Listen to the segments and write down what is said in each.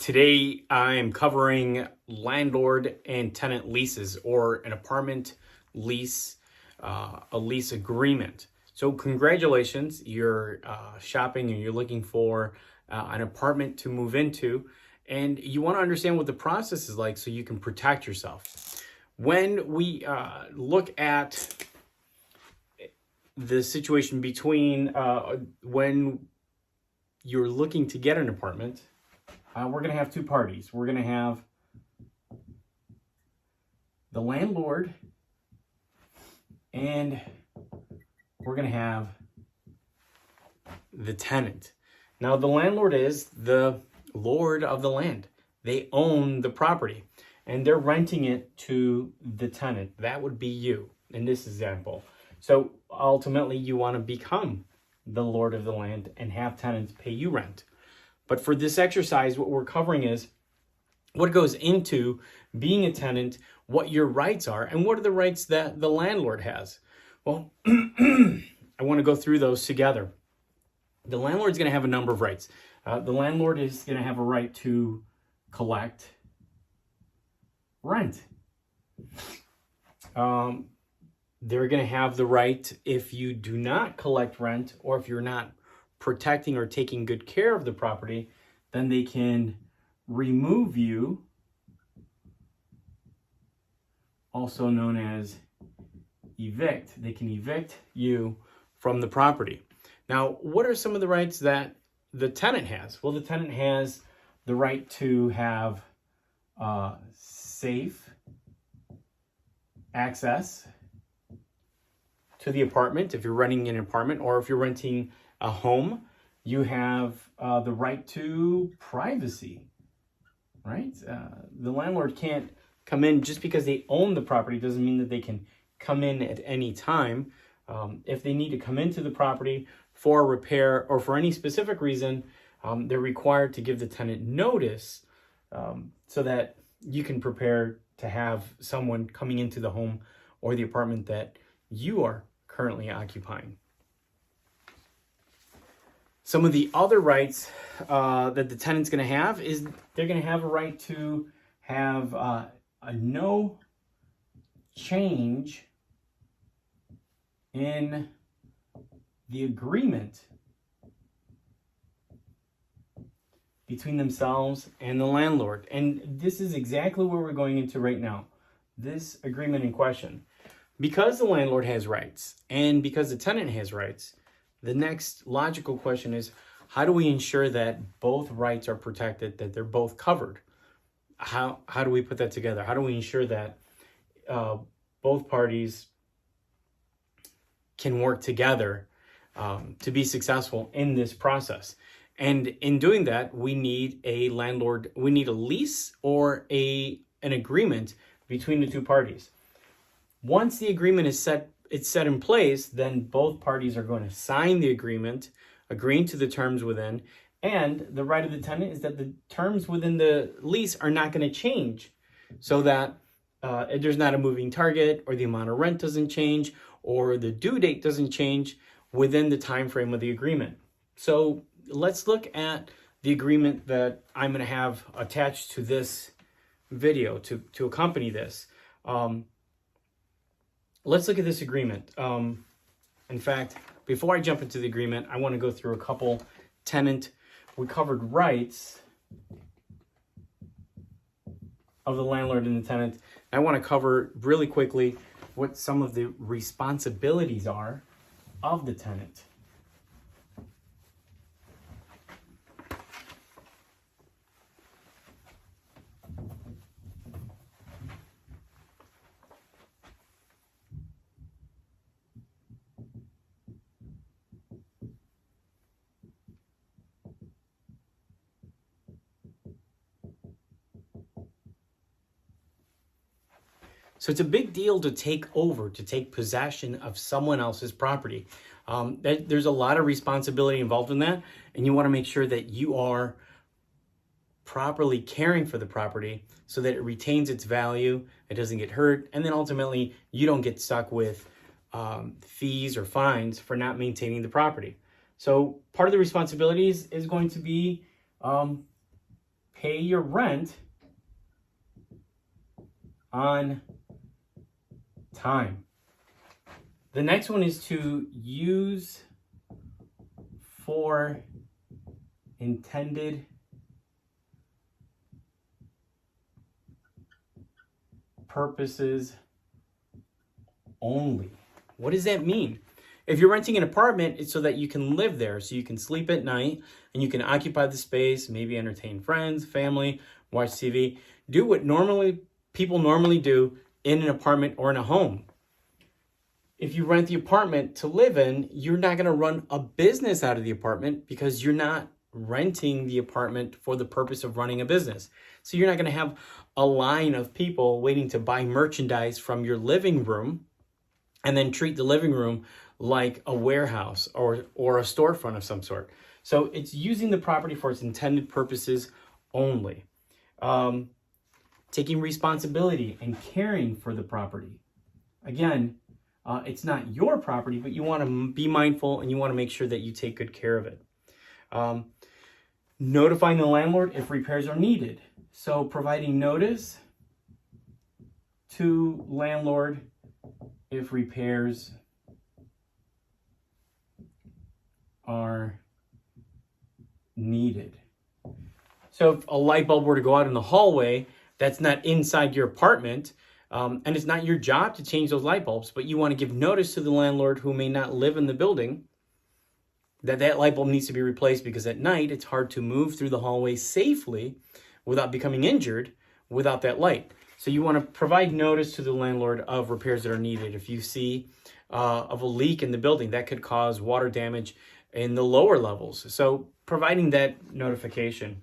Today I'm covering landlord and tenant leases, or an apartment lease, a lease agreement. So congratulations, you're shopping and you're looking for an apartment to move into, and you want to understand what the process is like so you can protect yourself. When we look at the situation between when you're looking to get an apartment, we're going to have two parties. We're going to have the landlord, and we're going to have the tenant. Now, the landlord is the lord of the land. They own the property, and they're renting it to the tenant. That would be you in this example. So ultimately, you want to become the lord of the land and have tenants pay you rent. But for this exercise, what we're covering is what goes into being a tenant, what your rights are, and what are the rights that the landlord has. Well, I want to go through those together. The landlord's going to have a number of rights. The landlord is going to have a right to collect rent. They're going to have the right, if you do not collect rent, or if you're not protecting or taking good care of the property, then they can remove you, also known as evict. They can evict you from the property. Now, what are some of the rights that the tenant has? Well, the tenant has the right to have safe access to the apartment if you're renting an apartment, or if you're renting a home. You have the right to privacy, right? The landlord can't come in just because they own the property. Doesn't mean that they can come in at any time. If they need to come into the property for a repair or for any specific reason, they're required to give the tenant notice so that you can prepare to have someone coming into the home or the apartment that you are currently occupying. Some of the other rights that the tenant's going to have is they're going to have a right to have a no change in the agreement between themselves and the landlord. And this is exactly where we're going into right now, this agreement in question. Because the landlord has rights and because the tenant has rights, the next logical question is, how do we ensure that both rights are protected, that they're both covered? How do we put that together? How do we ensure that both parties can work together to be successful in this process? And in doing that, we need a lease or an agreement between the two parties. Once the agreement is set in place, then both parties are going to sign the agreement, agreeing to the terms within, and the right of the tenant is that the terms within the lease are not going to change, so that there's not a moving target, or the amount of rent doesn't change, or the due date doesn't change within the time frame of the agreement. So let's look at the agreement that I'm going to have attached to this video to accompany this. Let's look at this agreement. In fact, before I jump into the agreement, I want to go through a couple we covered rights of the landlord and the tenant. I want to cover really quickly what some of the responsibilities are of the tenant. So it's a big deal to take possession of someone else's property. There's a lot of responsibility involved in that, and you want to make sure that you are properly caring for the property so that it retains its value, it doesn't get hurt, and then ultimately you don't get stuck with fees or fines for not maintaining the property. So part of the responsibilities is going to be pay your rent on time. The next one is to use for intended purposes only. What does that mean? If you're renting an apartment, it's so that you can live there, so you can sleep at night and you can occupy the space, maybe entertain friends, family, watch TV, do what people normally do in an apartment or in a home. If you rent the apartment to live in, you're not going to run a business out of the apartment because you're not renting the apartment for the purpose of running a business. So you're not going to have a line of people waiting to buy merchandise from your living room and then treat the living room like a warehouse or a storefront of some sort. So it's using the property for its intended purposes only. Taking responsibility and caring for the property. Again, it's not your property, but you want to be mindful and you want to make sure that you take good care of it. Notifying the landlord if repairs are needed. So providing notice to landlord if repairs are needed. So if a light bulb were to go out in the hallway, that's not inside your apartment, and it's not your job to change those light bulbs, but you want to give notice to the landlord who may not live in the building that light bulb needs to be replaced, because at night it's hard to move through the hallway safely without becoming injured without that light. So you want to provide notice to the landlord of repairs that are needed. If you see of a leak in the building, that could cause water damage in the lower levels. So providing that notification.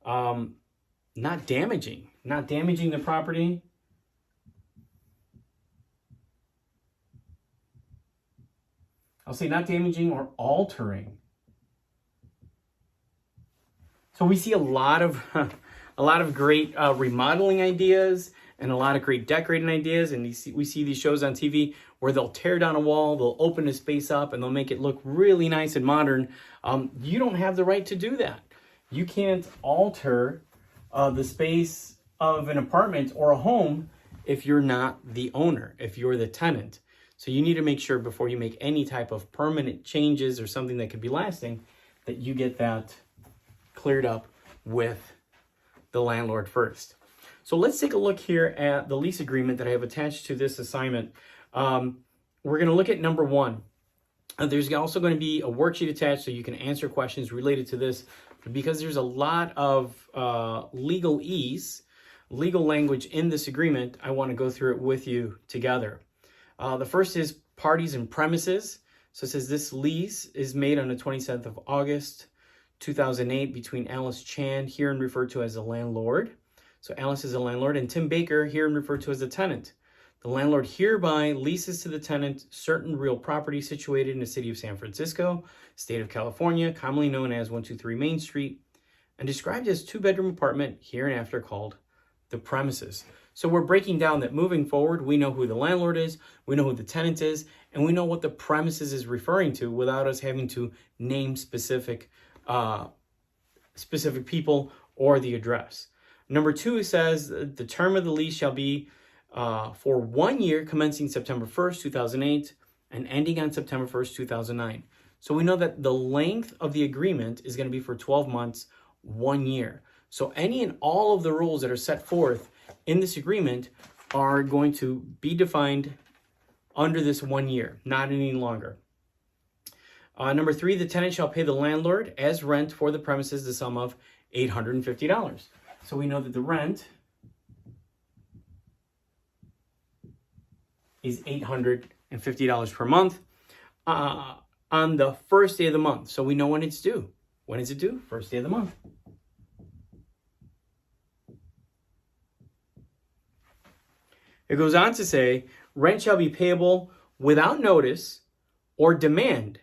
Not damaging the property. I'll say not damaging or altering. So we see a lot of great remodeling ideas and a lot of great decorating ideas, and we see these shows on TV where they'll tear down a wall, they'll open a space up, and they'll make it look really nice and modern. You don't have the right to do that. You can't alter the space of an apartment or a home if you're not the owner, if you're the tenant. So you need to make sure before you make any type of permanent changes or something that could be lasting, that you get that cleared up with the landlord first. So let's take a look here at the lease agreement that I have attached to this assignment. We're going to look at number 1. There's also going to be a worksheet attached so you can answer questions related to this, because there's a lot of legal language in this agreement. I want to go through it with you together. The first is parties and premises. So it says this lease is made on the 27th of August, 2008 between Alice Chan, herein referred to as the landlord. So Alice is a landlord, and Tim Baker, herein referred to as the tenant. The landlord hereby leases to the tenant certain real property situated in the city of San Francisco, state of California, commonly known as 123 Main Street, and described as 2-bedroom apartment, hereinafter called the premises. So we're breaking down that moving forward, we know who the landlord is, we know who the tenant is, and we know what the premises is referring to without us having to name specific people or the address. Number 2 says the term of the lease shall be for 1 year commencing September 1st, 2008 and ending on September 1st, 2009. So we know that the length of the agreement is going to be for 12 months, 1 year. So any and all of the rules that are set forth in this agreement are going to be defined under this 1 year, not any longer. Number 3, the tenant shall pay the landlord as rent for the premises the sum of $850. So we know that the rent is $850 per month on the first day of the month. So we know when it's due. When is it due? First day of the month. It goes on to say, rent shall be payable without notice or demand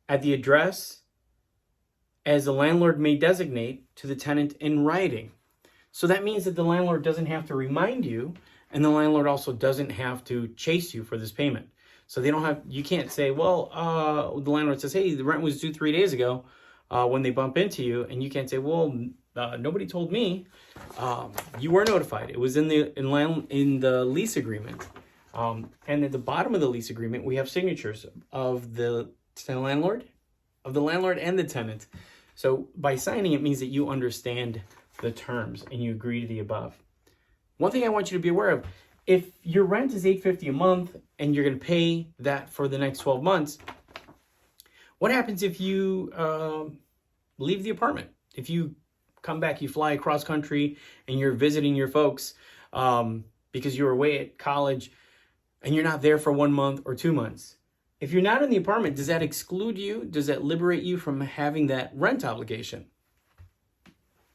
at the address as the landlord may designate to the tenant in writing. So that means that the landlord doesn't have to remind you, and the landlord also doesn't have to chase you for this payment. So you can't say, well, the landlord says, hey, the rent was due 3 days ago. when they bump into you, and you can't say, well, nobody told me. You were notified. It was in the lease agreement. And at the bottom of the lease agreement, we have signatures of the landlord and the tenant. So by signing, it means that you understand the terms and you agree to the above. One thing I want you to be aware of, if your rent is $850 a month and you're going to pay that for the next 12 months, what happens if you leave the apartment? If you come back, you fly across country and you're visiting your folks because you're away at college and you're not there for 1 month or 2 months. If you're not in the apartment, does that exclude you? Does that liberate you from having that rent obligation?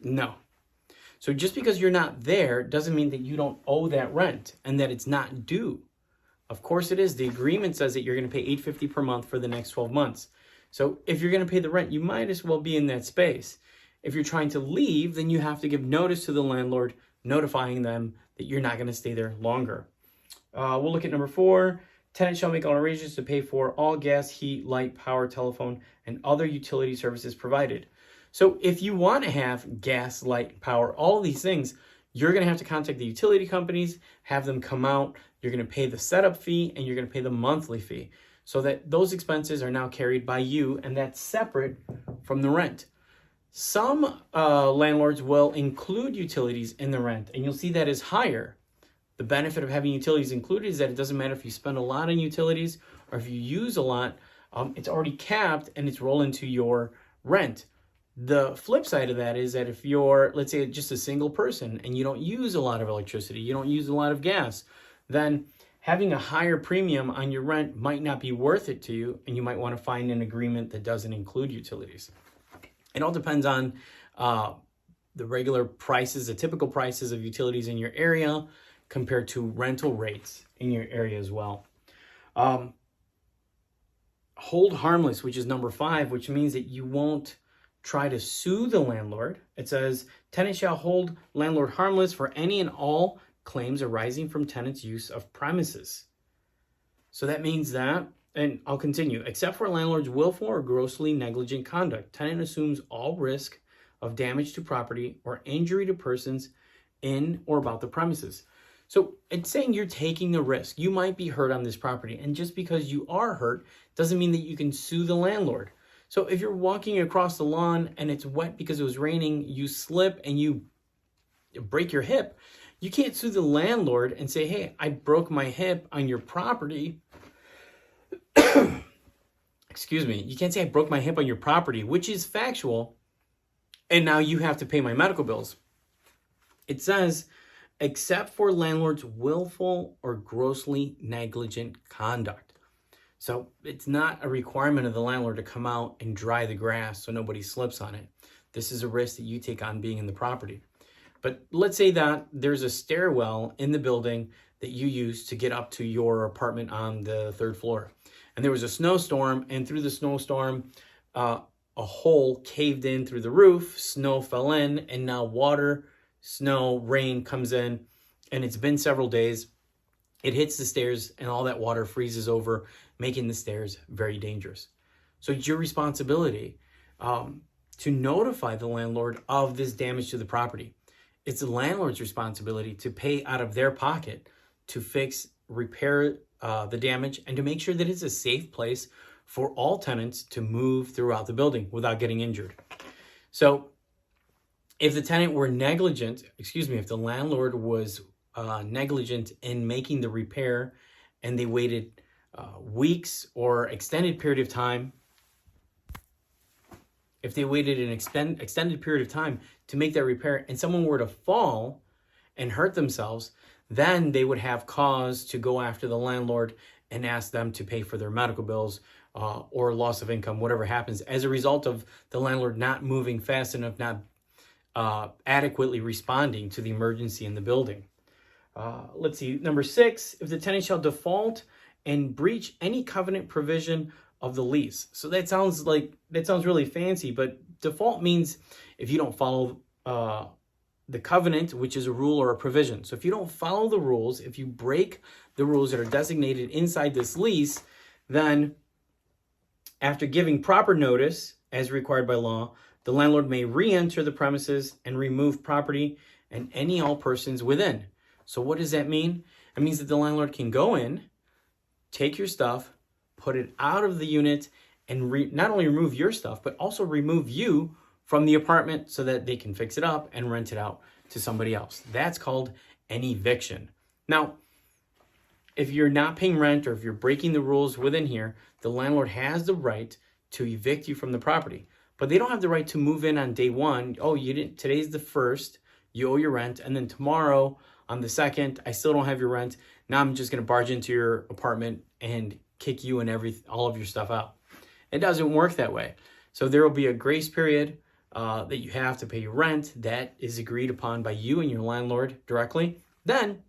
No. So just because you're not there doesn't mean that you don't owe that rent and that it's not due. Of course it is. The agreement says that you're going to pay $850 per month for the next 12 months. So if you're going to pay the rent, you might as well be in that space. If you're trying to leave, then you have to give notice to the landlord, notifying them that you're not going to stay there longer. We'll look at number 4. Tenant shall make all arrangements to pay for all gas, heat, light, power, telephone, and other utility services provided. So if you want to have gas, light, power, all these things, you're going to have to contact the utility companies, have them come out. You're going to pay the setup fee and you're going to pay the monthly fee, so that those expenses are now carried by you, and that's separate from the rent. Some landlords will include utilities in the rent, and you'll see that is higher. The benefit of having utilities included is that it doesn't matter if you spend a lot on utilities or if you use a lot, it's already capped and it's rolled into your rent. The flip side of that is that if you're, let's say, just a single person and you don't use a lot of electricity, you don't use a lot of gas, then having a higher premium on your rent might not be worth it to you, and you might want to find an agreement that doesn't include utilities. It all depends on the regular prices, the typical prices of utilities in your area compared to rental rates in your area as well. Hold harmless, which is number 5, which means that you won't try to sue the landlord. It says, tenant shall hold landlord harmless for any and all claims arising from tenant's use of premises. So that means that, and I'll continue, except for landlord's willful or grossly negligent conduct, tenant assumes all risk of damage to property or injury to persons in or about the premises. So it's saying you're taking the risk. You might be hurt on this property, and just because you are hurt doesn't mean that you can sue the landlord. So if you're walking across the lawn and it's wet because it was raining, you slip and you break your hip, you can't sue the landlord and say, hey, I broke my hip on your property. Excuse me. You can't say I broke my hip on your property, which is factual, and now you have to pay my medical bills. It says, except for landlord's willful or grossly negligent conduct. So it's not a requirement of the landlord to come out and dry the grass so nobody slips on it. This is a risk that you take on being in the property. But let's say that there's a stairwell in the building that you use to get up to your apartment on the 3rd floor. And there was a snowstorm, and through the snowstorm, a hole caved in through the roof, snow fell in, and now water, snow, rain comes in, and it's been several days. It hits the stairs, and all that water freezes over, making the stairs very dangerous. So it's your responsibility to notify the landlord of this damage to the property. It's the landlord's responsibility to pay out of their pocket to fix, repair the damage, and to make sure that it's a safe place for all tenants to move throughout the building without getting injured. So if the tenant were negligent, if the landlord was negligent in making the repair and they waited weeks or extended period of time, if they waited an extended period of time to make that repair and someone were to fall and hurt themselves, then they would have cause to go after the landlord and ask them to pay for their medical bills or loss of income, whatever happens, as a result of the landlord not moving fast enough, not adequately responding to the emergency in the building. Let's see, number 6, if the tenant shall default and breach any covenant provision of the lease. So that sounds really fancy, but default means if you don't follow the covenant, which is a rule or a provision. So if you don't follow the rules, if you break the rules that are designated inside this lease, then after giving proper notice as required by law, the landlord may re-enter the premises and remove property and any all persons within. So what does that mean? It means that the landlord can go in, take your stuff, put it out of the unit, and not only remove your stuff, but also remove you from the apartment so that they can fix it up and rent it out to somebody else. That's called an eviction. Now, if you're not paying rent or if you're breaking the rules within here, the landlord has the right to evict you from the property. But they don't have the right to move in on day one. Oh, you didn't, today's the 1st, you owe your rent, and then tomorrow on the 2nd, I still don't have your rent. Now I'm just gonna barge into your apartment and kick you and all of your stuff out. It doesn't work that way. So there will be a grace period that you have to pay your rent that is agreed upon by you and your landlord directly. Then,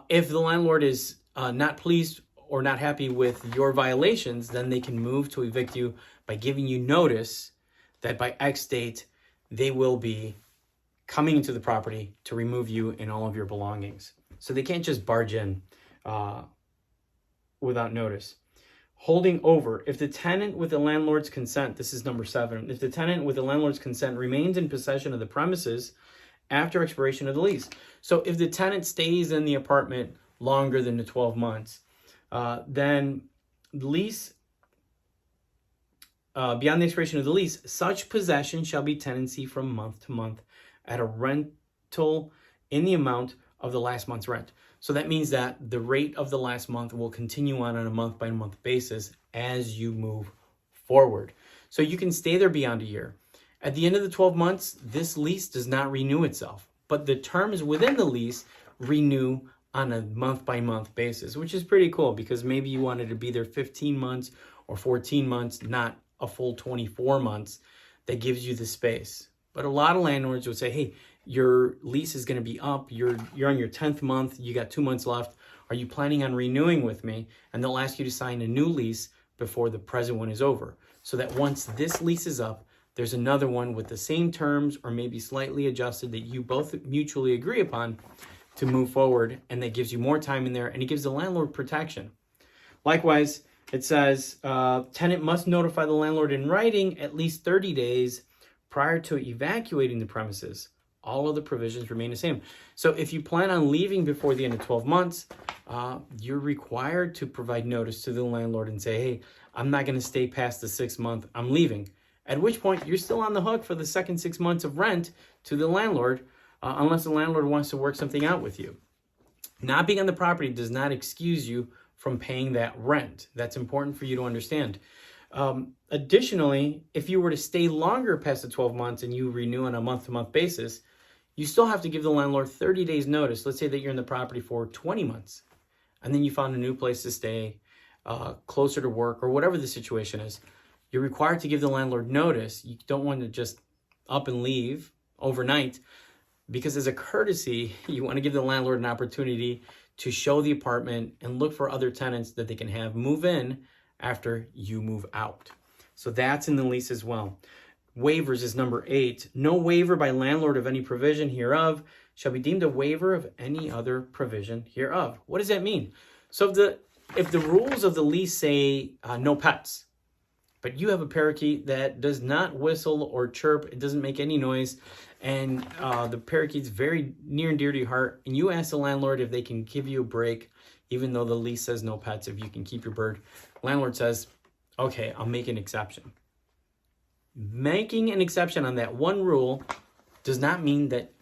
if the landlord is not pleased or not happy with your violations, then they can move to evict you by giving you notice that by X date, they will be coming into the property to remove you and all of your belongings. So they can't just barge in without notice. Holding over. If the tenant with the landlord's consent, this is number 7, if the tenant with the landlord's consent remains in possession of the premises after expiration of the lease. So if the tenant stays in the apartment longer than the 12 months, then the lease, beyond the expiration of the lease, such possession shall be tenancy from month to month at a rental in the amount of the last month's rent. So that means that the rate of the last month will continue on a month-by-month basis as you move forward. So you can stay there beyond a year. At the end of the 12 months, this lease does not renew itself, but the terms within the lease renew on a month-by-month basis, which is pretty cool because maybe you wanted to be there 15 months or 14 months, not a full 24 months. That gives you the space. But a lot of landlords would say, hey, your lease is going to be up. You're on your 10th month. You got 2 months left. Are you planning on renewing with me? And they'll ask you to sign a new lease before the present one is over. So that once this lease is up, there's another one with the same terms or maybe slightly adjusted that you both mutually agree upon to move forward. And that gives you more time in there and it gives the landlord protection. Likewise, it says tenant must notify the landlord in writing at least 30 days prior to evacuating the premises. All of the provisions remain the same. So if you plan on leaving before the end of 12 months, you're required to provide notice to the landlord and say, hey, I'm not going to stay past the 6th month. I'm leaving. At which point, you're still on the hook for the second 6 months of rent to the landlord, unless the landlord wants to work something out with you. Not being on the property does not excuse you from paying that rent. That's important for you to understand. Additionally, if you were to stay longer past the 12 months and you renew on a month-to-month basis, you still have to give the landlord 30 days notice. Let's say that you're in the property for 20 months and then you found a new place to stay, closer to work or whatever the situation is. You're required to give the landlord notice. You don't want to just up and leave overnight because as a courtesy, you want to give the landlord an opportunity to show the apartment and look for other tenants that they can have move in after you move out. So that's in the lease as well. Waivers is number 8. No waiver by landlord of any provision hereof shall be deemed a waiver of any other provision hereof. What does that mean? So if the rules of the lease say no pets, but you have a parakeet that does not whistle or chirp, it doesn't make any noise, and the parakeet's very near and dear to your heart, and you ask the landlord if they can give you a break, even though the lease says no pets, if you can keep your bird. Landlord says, okay, I'll make an exception. Making an exception on that one rule does not mean that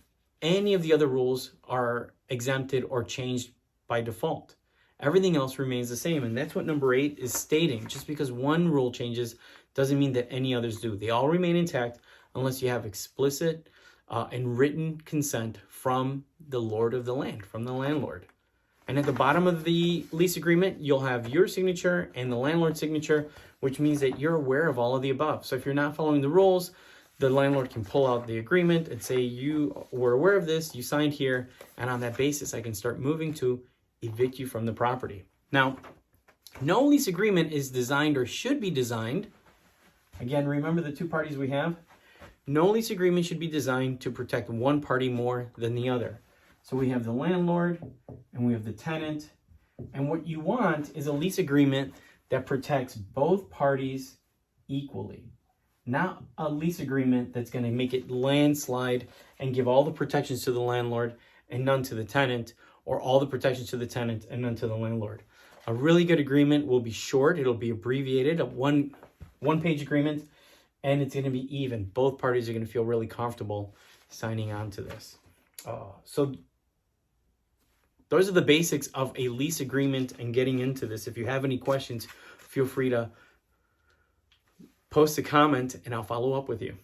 any of the other rules are exempted or changed by default. Everything else remains the same, and that's what number 8 is stating. Just because one rule changes doesn't mean that any others do. They all remain intact unless you have explicit and written consent from the lord of the land, from the landlord. And at the bottom of the lease agreement, you'll have your signature and the landlord's signature, which means that you're aware of all of the above. So if you're not following the rules, the landlord can pull out the agreement and say, you were aware of this, you signed here, and on that basis, I can start moving to evict you from the property. Now, no lease agreement is designed or should be designed. Again, remember the two parties we have? No lease agreement should be designed to protect one party more than the other. So we have the landlord and we have the tenant. And what you want is a lease agreement that protects both parties equally. Not a lease agreement that's going to make it landslide and give all the protections to the landlord and none to the tenant, or all the protections to the tenant and none to the landlord. A really good agreement will be short. It'll be abbreviated, a one-page agreement, and it's going to be even. Both parties are going to feel really comfortable signing on to this. So those are the basics of a lease agreement and getting into this. If you have any questions, feel free to post a comment and I'll follow up with you.